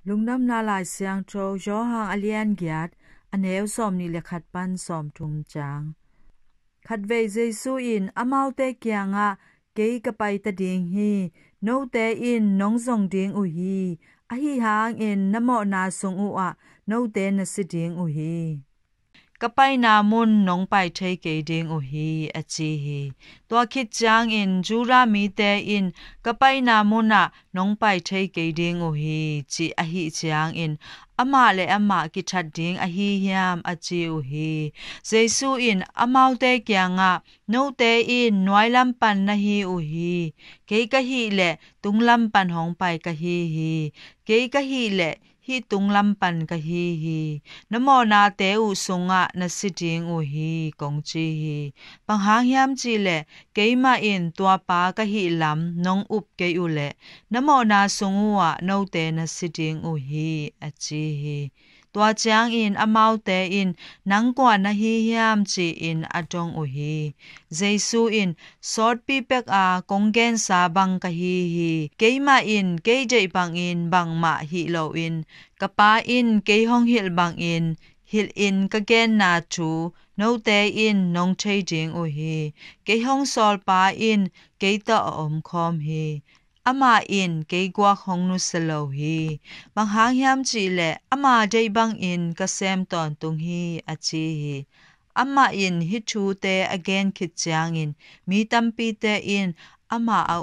Lungnam na lai siang tro jo hang alian giat aneu som ni le khat pan som tum chang khat ve Jesu in amau te kyanga ke ka pai ta ding hi no te in nong zong ding u hi a hi hang in namo na sung u a no te na si ding u hi kapay na mun nong pai thei ke ding u hi a chi hi to khit chang in jura mi te in kapay na muna nong pai thei ke ding u hi chi a hi chang in ama le ama ki that ding a hi hiam a chi u hi Jesu in amau te kyanga no te in noi lam pan na hi u hi ke ka hi le tung lam pan hong pai ka hi ke ka hi le hi tung lam pan ka hi namo na te u sunga na sitting u hi kong chi hi pang hang hiam chi le keima in tua pa ka hi lam nong up ke u le namo na sungwa no te na sitting u hi a chi hi tua chang in amau te in nang kwa na hi hiam chi in atong u hi Jesu in sort pi pek a konggen sa bang ka hi keima in ke jai bang in bang ma hi lo in kapa in ke hong hil bang in hil in ka gen na chu no te in nong chei ding u hi ke hong sol pa in ke ta om khom hi ama in ke gwa hong nu selo hi bang hang hiam chi le ama dei bang in ka sem ton tung hi a chi hi ama in hi chu te again khit chang in mi tampi te in ama a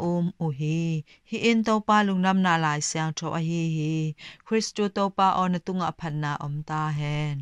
u hi in to pa lungnam na lai siang tho a hi Christo to pa on tunga phanna om ta hen